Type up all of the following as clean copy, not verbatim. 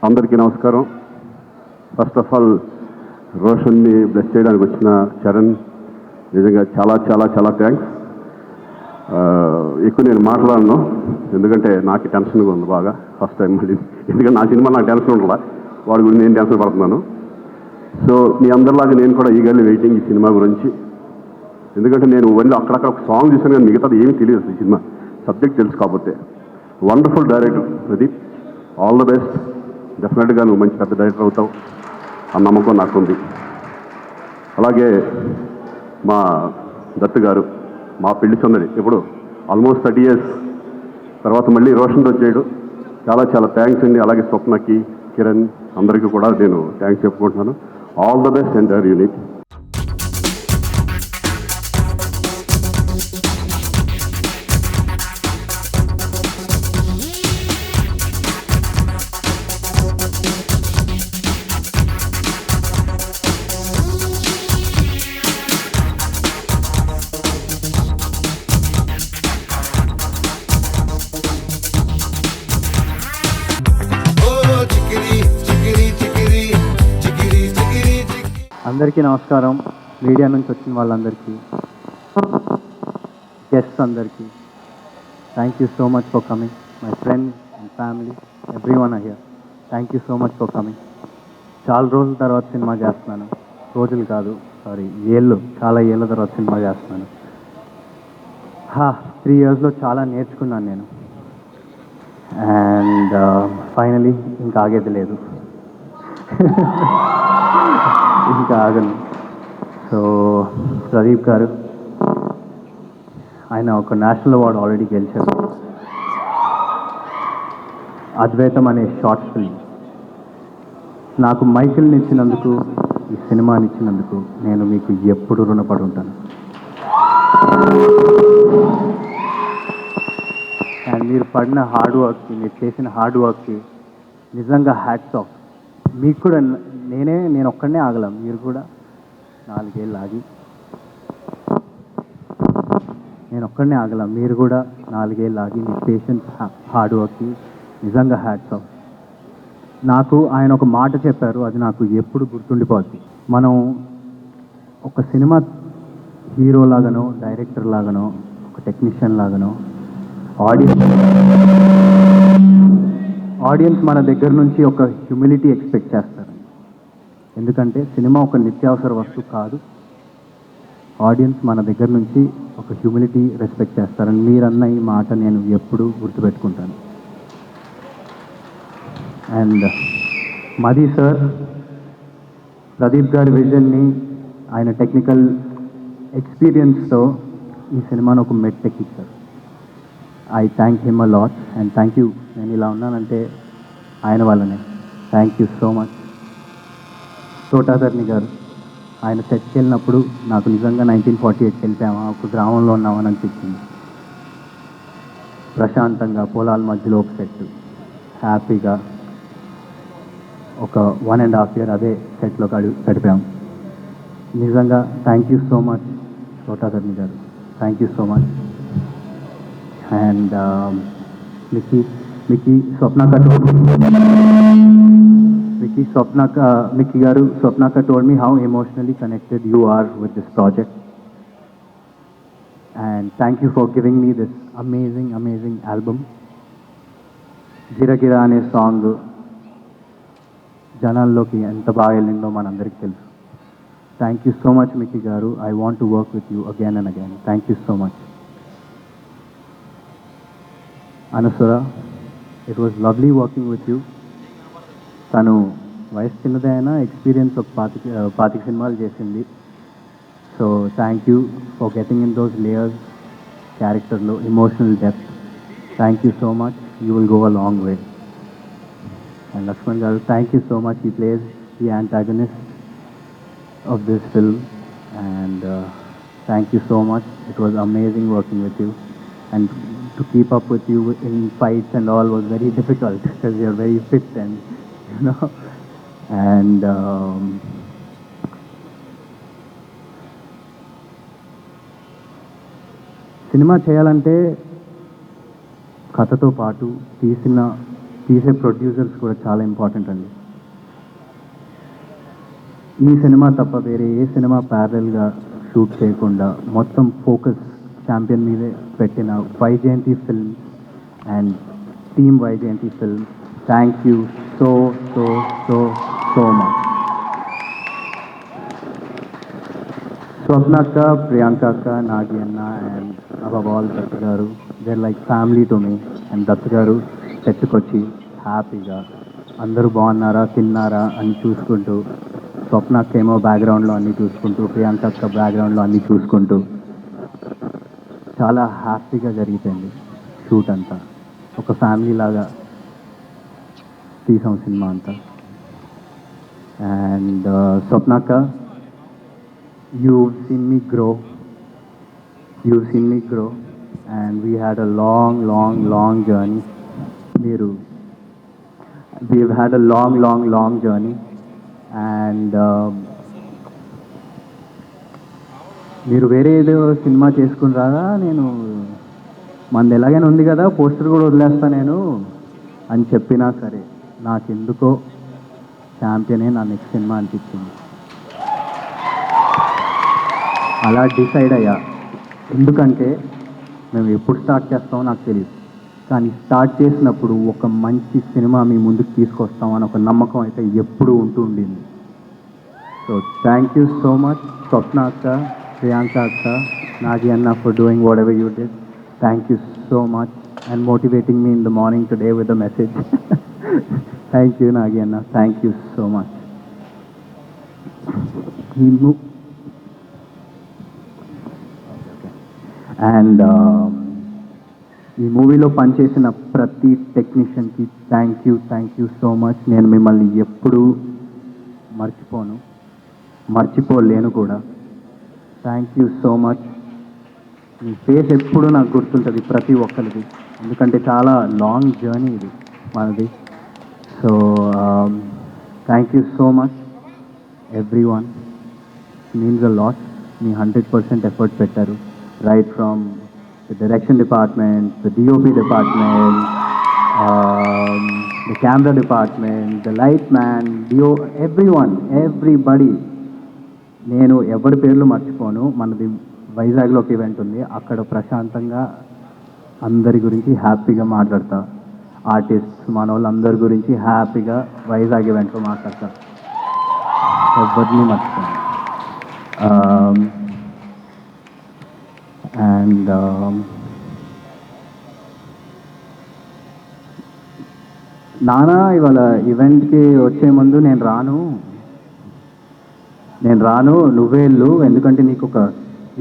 అందరికీ నమస్కారం. First of all రోషన్ని bless చేయడానికి వచ్చిన చరణ్ నిజంగా చాలా చాలా చాలా థ్యాంక్స్. ఎక్కువ నేను మాట్లాడను ఎందుకంటే నాకు టెన్షన్గా ఉంది బాగా ఫస్ట్ టైం. మళ్ళీ ఎందుకంటే నా సినిమా నాకు టెన్షన్ ఉండాల, వాడి గురించి నేను టెన్షన్ పడుతున్నాను. సో మీ అందరిలాగా నేను కూడా ఈగర్లీ వెయిటింగ్ ఈ సినిమా గురించి. ఎందుకంటే నేను ఓన్లీ అక్కడక్కడ ఒక సాంగ్ చూసాను కానీ మిగతాది ఏమీ తెలియదు ఈ సినిమా సబ్జెక్ట్ తెలుసు కాబట్టి. Wonderful director Pradeep, all the best. డెఫినెట్గా నువ్వు మంచి పెద్ద డైరెక్టర్ అవుతావు ఆ నమ్మకం నాకుంది. అలాగే మా దత్తు గారు, మా పెళ్లి సందడి ఇప్పుడు ఆల్మోస్ట్ 30 years తర్వాత మళ్ళీ రోషన్తో చేయడం చాలా చాలా థ్యాంక్స్ అండి. అలాగే స్వప్నకి, కిరణ్ అందరికీ కూడా నేను థ్యాంక్స్ చెప్పుకుంటున్నాను. All the best entire unit. అందరికీ నమస్కారం. మీడియా నుంచి వచ్చిన వాళ్ళందరికీ, గెస్ట్స్ అందరికీ thank you so much for coming. My friends and family, everyone are here. Thank you so much for coming. చాలా రోజుల తర్వాత సినిమా చేస్తున్నాను. రోజులు కాదు, సారీ, చాలా ఏళ్ళ తర్వాత సినిమా చేస్తున్నాను. 3 yearsలో చాలా నేర్చుకున్నాను నేను. అండ్ ఫైనలీ ఇంకా ఆగేది లేదు, ఇంకా ఆగను. సో ప్రదీప్ గారు, ఆయన ఒక నేషనల్ అవార్డు ఆల్రెడీ గెలిచారు. అద్వైతం అనే షార్ట్ ఫిల్మ్ నాకు మైకిల్ని ఇచ్చినందుకు, ఈ సినిమాని ఇచ్చినందుకు నేను మీకు ఎప్పుడు రుణపడి ఉంటాను. అండ్ మీరు పడిన హార్డ్ వర్క్కి, మీరు చేసిన హార్డ్ వర్క్కి నిజంగా హ్యాట్స్ ఆఫ్. మీకు కూడా నేను ఒక్కడనే ఆగలం, మీరు కూడా 4 ఏళ్ళు ఆగి, నేను ఒక్కడనే ఆగలం, మీరు కూడా 4 ఏళ్ళు ఆగి మీ పేషెన్స్, హార్డ్ వర్క్కి నిజంగా హ్యాట్స్ ఆఫ్. నాకు ఆయన ఒక మాట చెప్పారు, అది నాకు ఎప్పుడు గుర్తుండిపోద్ది. మనం ఒక సినిమా హీరో లాగానో, డైరెక్టర్ లాగానో, ఒక టెక్నీషియన్ లాగానో ఆడియన్స్ మన దగ్గర నుంచి ఒక హ్యూమిలిటీ ఎక్స్పెక్ట్ చేస్తారు. ఎందుకంటే సినిమా ఒక నిత్యావసర వస్తువు కాదు. ఆడియన్స్ మన దగ్గర నుంచి ఒక హ్యూమిలిటీ రెస్పెక్ట్ చేస్తారని మీరన్న ఈ మాట నేను ఎప్పుడూ గుర్తుపెట్టుకుంటాను. అండ్ మది సార్, ప్రదీప్ గారి విజన్ని, ఆయన టెక్నికల్ ఎక్స్పీరియన్స్తో ఈ సినిమాను ఒక మెట్టెక్కించారు. I thank him a lot and thank you. నేను ఇలా ఉన్నానంటే ఆయన వల్లనే. Thank you so much. Thota Tharani గారు, ఆయన సెట్కి వెళ్ళినప్పుడు నాకు నిజంగా 1948కి వెళ్ళిపోయామా, ఒక గ్రామంలో ఉన్నామని అనిపించింది. ప్రశాంతంగా పొలాల మధ్యలో ఒక సెట్, హ్యాపీగా ఒక 1.5 year అదే సెట్లో గడిపాం. నిజంగా thank you so much Thota Tharani గారు, thank you so much. And Mickey గారు, Swapnaka told me how emotionally connected you are with this project. And thank you for giving me this amazing album. గిరగిరా అనే song జనాల్లోకి ఎంత బాగా వెళ్ళిందో మనందరికీ తెలుసు. Thank you so much Mickey గారు. I want to work with you again and again. Thank you so much. Anusura, it was lovely working with you. తను వయసు చిన్నదే అయినా ఎక్స్పీరియన్స్ ఒక 25 సినిమాలు చేసింది. So thank you for getting in those layers, క్యారెక్టర్లో emotional depth. Thank you so much. You will go a long way. And Lakshman గారు, thank you so much. He plays the antagonist of this film. And thank you so much. It was amazing working with you. And to keep up with you in fights and all was very difficult because you're very fit and and cinema చేయాలంటే కథతో పాటు తీసిన తీసే producers కూడా చాలా important అండి. ఈ cinema తప్ప వేరే ఏ సినిమా ప్యారలల్గా షూట్ చేయకుండా మొత్తం ఫోకస్ ఛాంపియన్ మీదే పెట్టిన Vyjayanthi film and team Vyjayanthi film, thank you so so so so much. Swapna అక్క, ప్రియాంక అక్క, నాగి అన్న అండ్ above all దత్తు గారు, they're like family to me. And Dattu గారు సెట్కొచ్చి హ్యాపీగా అందరూ బాగున్నారా తిన్నారా అని చూసుకుంటూ, స్వప్న అక్క ఏమో బ్యాక్గ్రౌండ్లో అన్నీ చూసుకుంటూ, ప్రియాంక అక్క బ్యాక్గ్రౌండ్లో అన్నీ చూసుకుంటూ చాలా హ్యాపీగా జరిగిపోయింది షూట్ అంతా. ఒక ఫ్యామిలీ లాగా తీసాం సినిమా అంతా. అండ్ స్వప్న అక్క, you've seen me grow and we had a long journey. We've had a long journey and మీరు వేరే ఏదో సినిమా చేసుకుని రాగా నేను మనది ఎలాగైనా ఉంది కదా పోస్టర్ కూడా వదిలేస్తా నేను అని చెప్పినా సరే నాకెందుకో ఛాంపియనే నా నెక్స్ట్ సినిమా అనిపించింది. అలా డిసైడ్ అయ్యా. ఎందుకంటే మేము ఎప్పుడు స్టార్ట్ చేస్తామో నాకు తెలియదు, కానీ స్టార్ట్ చేసినప్పుడు ఒక మంచి సినిమా మీ ముందుకు తీసుకొస్తామని ఒక నమ్మకం అయితే ఎప్పుడూ ఉంటూ ఉండింది. So thank you so much Swapna అక్క, ప్రియాంక అక్క, నాగి అన్న for doing whatever you did. Thank you so much and motivating me in the morning today with a message. Thank you Nagi అన్న, thank you so much. And ఈ మూవీలో పనిచేసిన ప్రతి టెక్నీషియన్కి thank you so much. నేను మిమ్మల్ని ఎప్పుడూ మర్చిపోలేను కూడా. Thank you so much. మీ ఫేస్ ఎప్పుడూ నాకు గుర్తుంటుంది ప్రతి ఒక్కరిది, ఎందుకంటే చాలా లాంగ్ జర్నీ ఇది మనది. So thank you so much every one, means a lot. Me 100% effort పెట్టారు. Right from the direction department, the DOP department, the camera department, the light man, everybody. నేను ఎవరి పేర్లు మర్చిపోను. మనది వైజాగ్లో ఒక ఈవెంట్ ఉంది, అక్కడ ప్రశాంతంగా అందరి గురించి హ్యాపీగా మాట్లాడతా. ఆర్టిస్ట్ మన వాళ్ళందరి గురించి హ్యాపీగా వైజాగ్ ఈవెంట్లో మాట్లాడతా. ఎవరిని మర్చిపోను. అండ్ నానా ఇవాళ ఈవెంట్కి వచ్చే ముందు నేను రాను నువ్వే వెళ్ళు, ఎందుకంటే నీకు ఒక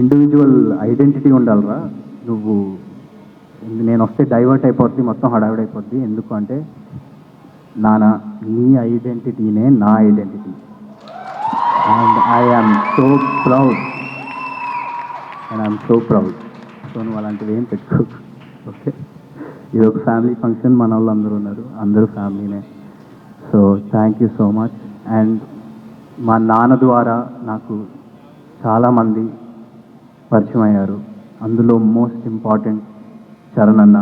ఇండివిజువల్ ఐడెంటిటీ ఉండాలిరా, నువ్వు నేను వస్తే డైవర్ట్ అయిపోద్ది, మొత్తం హడావిడి అయిపోద్ది. ఎందుకు అంటే నానా నీ ఐడెంటిటీనే నా identity and I'm so proud. So నువ్వు అలాంటివి ఏం పెట్టుకోకు, ఓకే? ఇది ఒక ఫ్యామిలీ ఫంక్షన్, మన వాళ్ళు అందరూ ఉన్నారు, అందరూ ఫ్యామిలీనే. So thank you so much. And మా నాన్న ద్వారా నాకు చాలామంది పరిచయం అయ్యారు, అందులో మోస్ట్ ఇంపార్టెంట్ చరణ్ అన్న,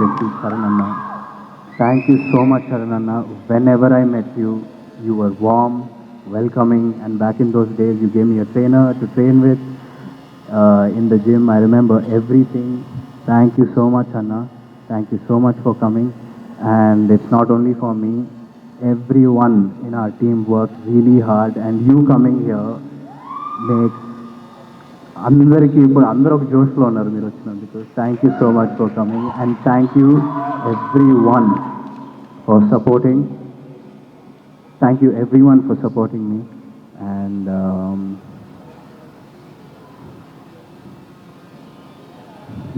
వ్యక్తి చరణ్ అన్న. Thank you so much Charan అన్న. Whenever I met you, you were warm, welcoming, and back in those days you gave me a trainer to train with in the gym. I remember everything. Thank you so much Anna, thank you so much for coming. And it's not only for me, everyone in our team worked really hard, and you coming here makes అందరికీ ఇప్పుడు అందరూ ఒక జోష్లో ఉన్నారు మీరు వచ్చినందుకు. Thank you so much for coming and thank you everyone for supporting. Thank you everyone for supporting me. And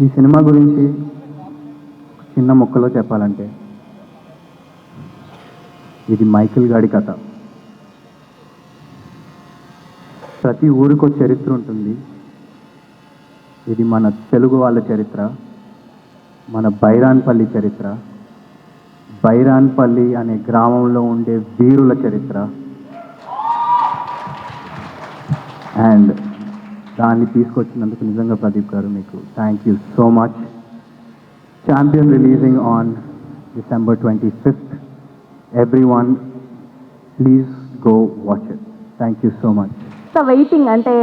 ఈ cinema గురించి చిన్న ముక్కలో చెప్పాలంటే ఇది మైకేల్ గాడి కథ. ప్రతి ఊరికో చరిత్ర ఉంటుంది. ఇది మన తెలుగు వాళ్ళ చరిత్ర, మన బైరాన్పల్లి చరిత్ర, బైరాన్పల్లి అనే గ్రామంలో ఉండే వీరుల చరిత్ర. అండ్ దాన్ని తీసుకొచ్చినందుకు నిజంగా ప్రదీప్ గారు మీకు thank you so much. Champion releasing on December 25th. Everyone, please go watch it. Thank you so much. So waiting అంటే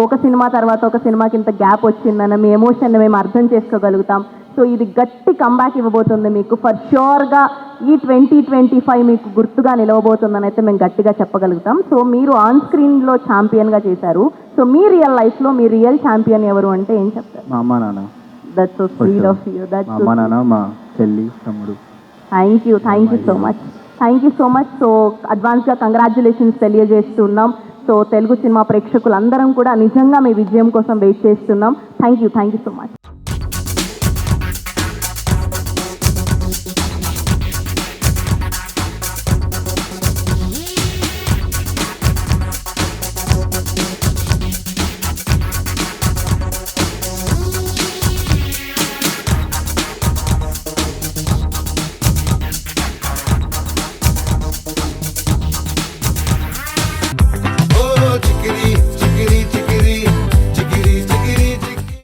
ఒక సినిమా తర్వాత ఒక సినిమాకి ఇంత గ్యాప్ వచ్చిందన్న మీ ఎమోషన్ని మేము అర్థం చేసుకోగలుగుతాం. సో ఇది గట్టి కంబ్యాక్ ఇవ్వబోతుంది మీకు. ఫర్ ష్యూర్గా ఈ 2025 మీకు గుర్తుగా నిలవబోతుందని అయితే మేము గట్టిగా చెప్పగలుగుతాం. సో మీరు ఆన్ స్క్రీన్లో ఛాంపియన్గా చేశారు. సో మీ రియల్ లైఫ్లో మీ రియల్ ఛాంపియన్ ఎవరు అంటే ఏం చెప్తారు? మా అమ్మ నాన్న. That's so sweet of you. మా అమ్మ నాన్న, మా చెల్లి, తమ్ముడు. Thank you so much. So అడ్వాన్స్గా కంగ్రాచ్యులేషన్స్ తెలియజేస్తున్నాం. సో తెలుగు సినిమా ప్రేక్షకులందరం కూడా నిజంగా మీ విజయం కోసం వెయిట్ చేస్తున్నాం. Thank you so much.